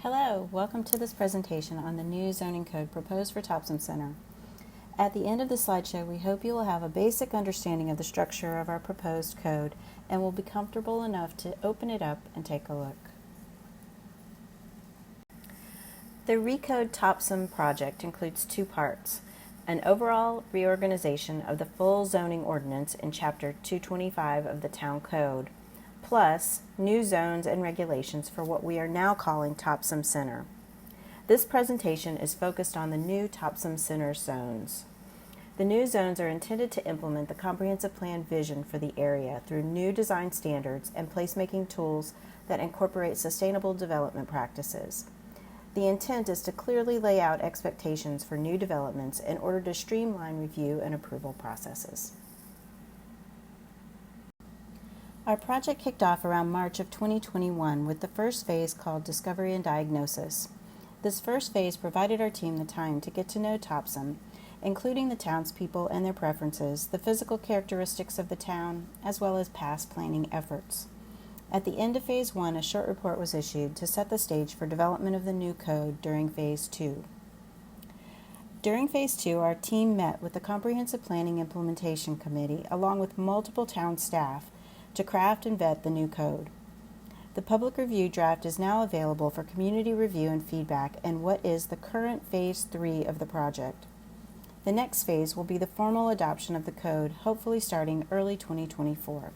Hello, welcome to this presentation on the new zoning code proposed for Topsham Center. At the end of the slideshow, we hope you will have a basic understanding of the structure of our proposed code and will be comfortable enough to open it up and take a look. The Recode Topsham project includes two parts: an overall reorganization of the full zoning ordinance in Chapter 225 of the Town Code, plus new zones and regulations for what we are now calling Topsham Center. This presentation is focused on the new Topsham Center zones. The new zones are intended to implement the comprehensive plan vision for the area through new design standards and placemaking tools that incorporate sustainable development practices. The intent is to clearly lay out expectations for new developments in order to streamline review and approval processes. Our project kicked off around March of 2021 with the first phase called Discovery and Diagnosis. This first phase provided our team the time to get to know Topsham, including the townspeople and their preferences, the physical characteristics of the town, as well as past planning efforts. At the end of Phase 1, a short report was issued to set the stage for development of the new code during Phase 2. During Phase 2, our team met with the Comprehensive Planning Implementation Committee along with multiple town staff to craft and vet the new code. The public review draft is now available for community review and feedback in what is the current Phase 3 of the project. The next phase will be the formal adoption of the code, hopefully starting early 2024.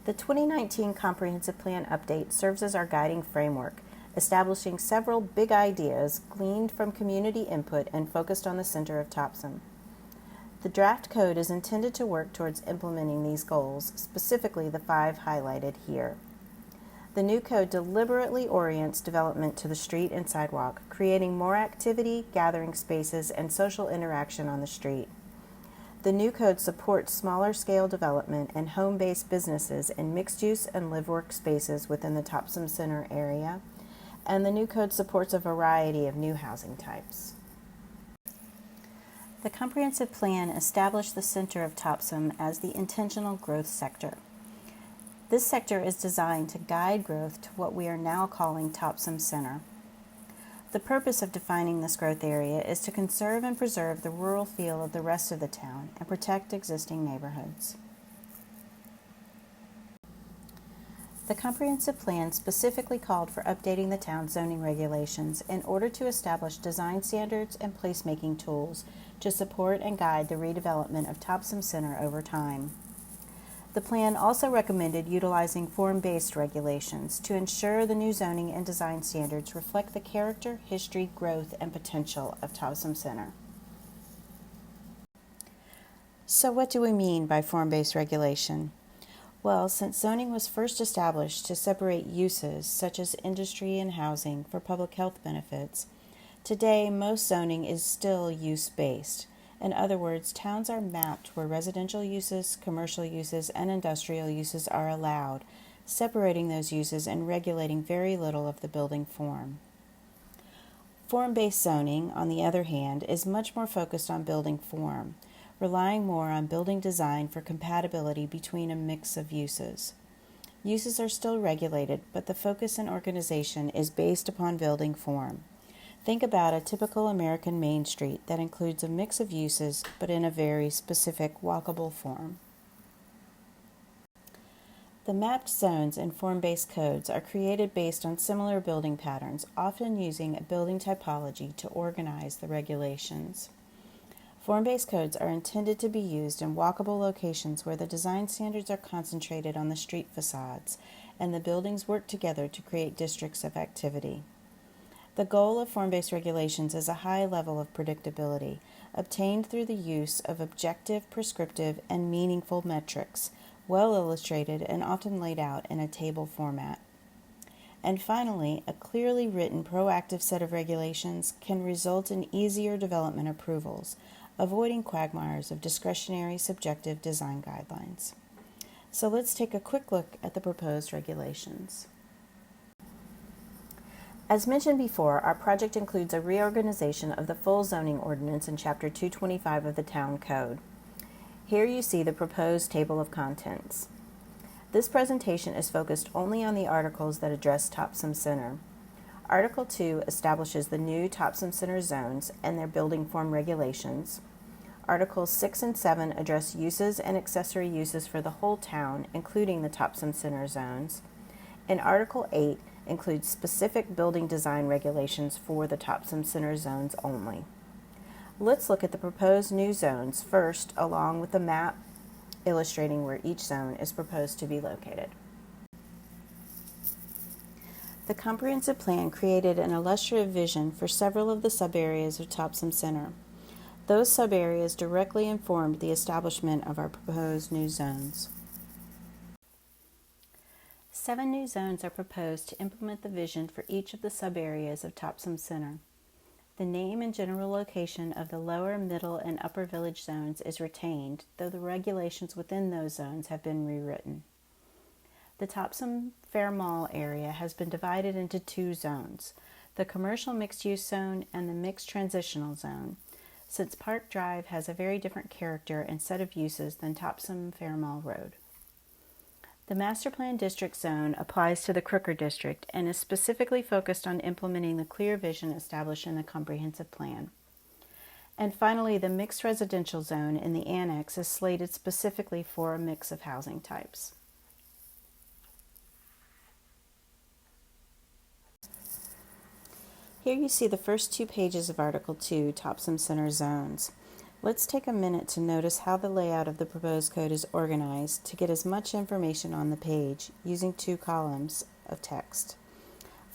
The 2019 Comprehensive Plan Update serves as our guiding framework, establishing several big ideas gleaned from community input and focused on the center of Topsham. The draft code is intended to work towards implementing these goals, specifically the 5 highlighted here. The new code deliberately orients development to the street and sidewalk, creating more activity, gathering spaces, and social interaction on the street. The new code supports smaller scale development and home-based businesses in mixed-use and live-work spaces within the Topsham Center area, and the new code supports a variety of new housing types. The comprehensive plan established the center of Topsham as the intentional growth sector. This sector is designed to guide growth to what we are now calling Topsham Center. The purpose of defining this growth area is to conserve and preserve the rural feel of the rest of the town and protect existing neighborhoods. The comprehensive plan specifically called for updating the town's zoning regulations in order to establish design standards and placemaking tools to support and guide the redevelopment of Topsham Center over time. The plan also recommended utilizing form-based regulations to ensure the new zoning and design standards reflect the character, history, growth, and potential of Topsham Center. So what do we mean by form-based regulation? Well, since zoning was first established to separate uses such as industry and housing for public health benefits, today most zoning is still use-based. In other words, towns are mapped where residential uses, commercial uses, and industrial uses are allowed, separating those uses and regulating very little of the building form. Form-based zoning, on the other hand, is much more focused on building form, relying more on building design for compatibility between a mix of uses. Uses are still regulated, but the focus and organization is based upon building form. Think about a typical American Main Street that includes a mix of uses, but in a very specific, walkable form. The mapped zones in form-based codes are created based on similar building patterns, often using a building typology to organize the regulations. Form-based codes are intended to be used in walkable locations where the design standards are concentrated on the street facades, and the buildings work together to create districts of activity. The goal of form-based regulations is a high level of predictability, obtained through the use of objective, prescriptive, and meaningful metrics, well illustrated and often laid out in a table format. And finally, a clearly written proactive set of regulations can result in easier development approvals, avoiding quagmires of discretionary subjective design guidelines. So let's take a quick look at the proposed regulations. As mentioned before, our project includes a reorganization of the full zoning ordinance in Chapter 225 of the Town Code. Here you see the proposed table of contents. This presentation is focused only on the articles that address Topsham Center. Article 2 establishes the new Topsham Center zones and their building form regulations. Articles 6 and 7 address uses and accessory uses for the whole town, including the Topsham Center zones. And Article 8 includes specific building design regulations for the Topsham Center zones only. Let's look at the proposed new zones first, along with the map illustrating where each zone is proposed to be located. The comprehensive plan created an illustrative vision for several of the subareas of Topsham Center. Those subareas directly informed the establishment of our proposed new zones. 7 new zones are proposed to implement the vision for each of the subareas of Topsham Center. The name and general location of the lower, middle, and upper village zones is retained, though the regulations within those zones have been rewritten. The Topsham Fair Mall area has been divided into 2 zones, the commercial mixed-use zone and the mixed transitional zone, since Park Drive has a very different character and set of uses than Topsham Fair Mall Road. The Master Plan District Zone applies to the Crooker District and is specifically focused on implementing the clear vision established in the Comprehensive Plan. And finally, the Mixed Residential Zone in the Annex is slated specifically for a mix of housing types. Here you see the first 2 pages of Article 2, Topsham Center Zones. Let's take a minute to notice how the layout of the proposed code is organized to get as much information on the page using 2 columns of text.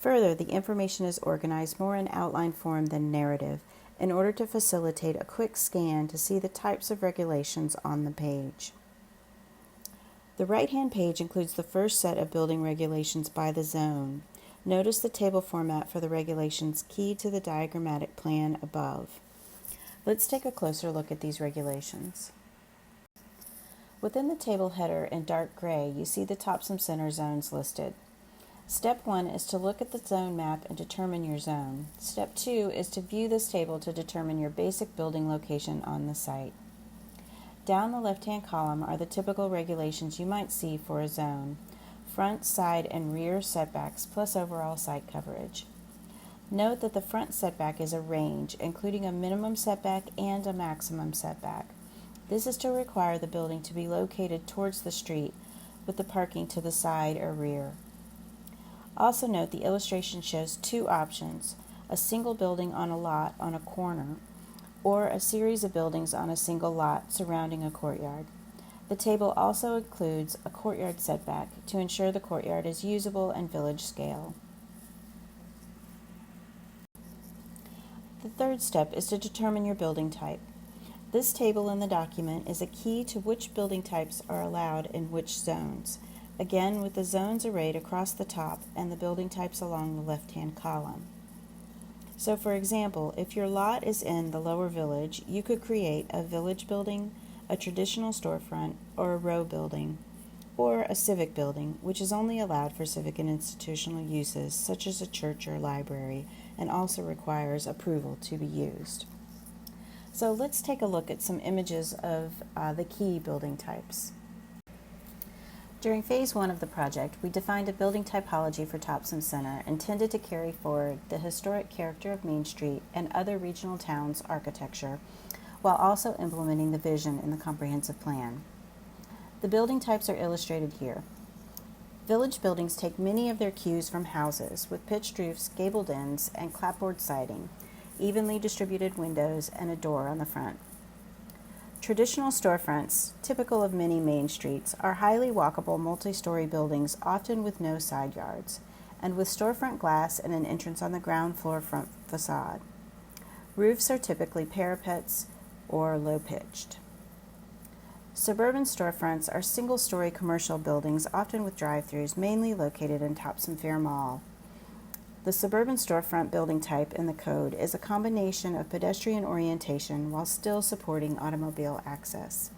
Further, the information is organized more in outline form than narrative in order to facilitate a quick scan to see the types of regulations on the page. The right-hand page includes the first set of building regulations by the zone. Notice the table format for the regulations key to the diagrammatic plan above. Let's take a closer look at these regulations. Within the table header in dark gray, you see the Topsham Center zones listed. Step 1 is to look at the zone map and determine your zone. Step 2 is to view this table to determine your basic building location on the site. Down the left-hand column are the typical regulations you might see for a zone: front, side, and rear setbacks plus overall site coverage. Note that the front setback is a range, including a minimum setback and a maximum setback. This is to require the building to be located towards the street, with the parking to the side or rear. Also note the illustration shows 2 options: a single building on a lot on a corner, or a series of buildings on a single lot surrounding a courtyard. The table also includes a courtyard setback to ensure the courtyard is usable and village scale. The third step is to determine your building type. This table in the document is a key to which building types are allowed in which zones, again with the zones arrayed across the top and the building types along the left-hand column. So for example, if your lot is in the lower village, you could create a village building, a traditional storefront, or a row building, or a civic building, which is only allowed for civic and institutional uses, such as a church or library, and also requires approval to be used. So let's take a look at some images of the key building types. During Phase 1 of the project, we defined a building typology for Topsham Center intended to carry forward the historic character of Main Street and other regional towns' architecture, while also implementing the vision in the comprehensive plan. The building types are illustrated here. Village buildings take many of their cues from houses, with pitched roofs, gabled ends, and clapboard siding, evenly distributed windows, and a door on the front. Traditional storefronts, typical of many main streets, are highly walkable multi-story buildings, often with no side yards, and with storefront glass and an entrance on the ground floor front facade. Roofs are typically parapets or low-pitched. Suburban storefronts are single-story commercial buildings, often with drive-thrus, mainly located in Topsham Fair Mall. The suburban storefront building type in the code is a combination of pedestrian orientation while still supporting automobile access.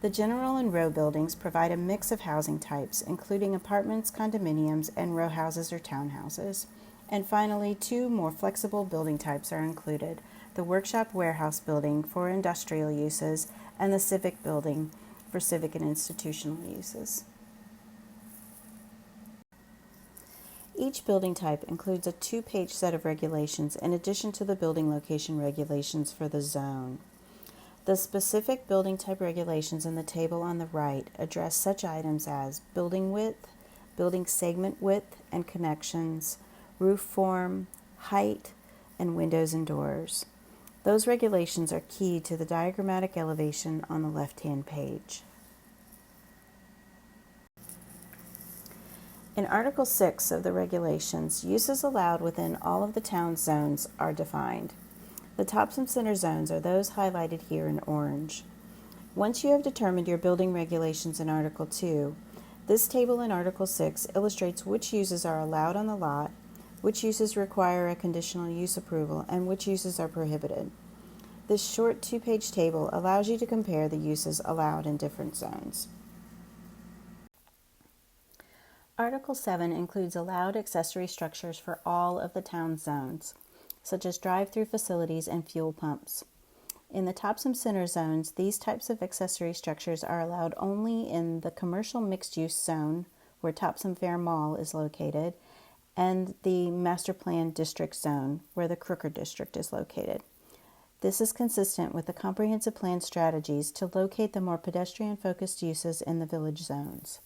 The general and row buildings provide a mix of housing types, including apartments, condominiums, and row houses or townhouses. And finally, 2 more flexible building types are included: the workshop warehouse building for industrial uses and the civic building, for civic and institutional uses. Each building type includes a 2-page set of regulations in addition to the building location regulations for the zone. The specific building type regulations in the table on the right address such items as building width, building segment width and connections, roof form, height, and windows and doors. Those regulations are key to the diagrammatic elevation on the left-hand page. In Article 6 of the regulations, uses allowed within all of the town's zones are defined. The Topsham Center zones are those highlighted here in orange. Once you have determined your building regulations in Article 2, this table in Article 6 illustrates which uses are allowed on the lot, which uses require a conditional use approval, and which uses are prohibited. This short 2-page table allows you to compare the uses allowed in different zones. Article 7 includes allowed accessory structures for all of the town's zones, such as drive-through facilities and fuel pumps. In the Topsham Center zones, these types of accessory structures are allowed only in the commercial mixed-use zone, where Topsham Fair Mall is located, and the Master Plan District zone, where the Crooker District is located. This is consistent with the comprehensive plan strategies to locate the more pedestrian-focused uses in the village zones.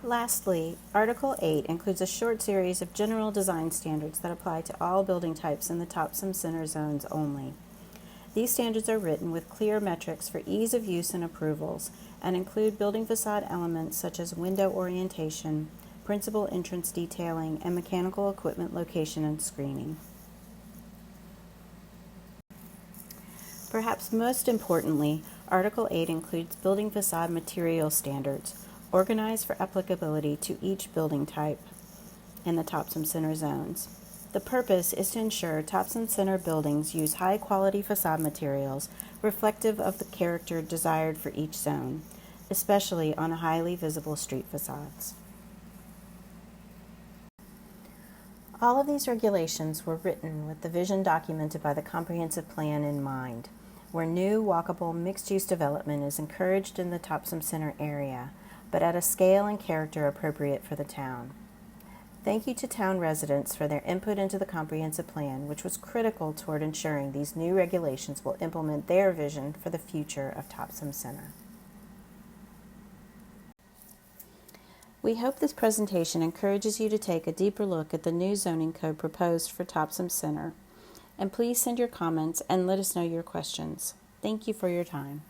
Lastly, Article 8 includes a short series of general design standards that apply to all building types in the Topsham Center zones only. These standards are written with clear metrics for ease of use and approvals and include building facade elements such as window orientation, principal entrance detailing, and mechanical equipment location and screening. Perhaps most importantly, Article 8 includes building facade material standards, organized for applicability to each building type in the Topsham Center zones. The purpose is to ensure Topsham Center buildings use high-quality facade materials reflective of the character desired for each zone, especially on highly visible street facades. All of these regulations were written with the vision documented by the comprehensive plan in mind, where new walkable mixed-use development is encouraged in the Topsham Center area, but at a scale and character appropriate for the town. Thank you to town residents for their input into the comprehensive plan, which was critical toward ensuring these new regulations will implement their vision for the future of Topsham Center. We hope this presentation encourages you to take a deeper look at the new zoning code proposed for Topsham Center, and please send your comments and let us know your questions. Thank you for your time.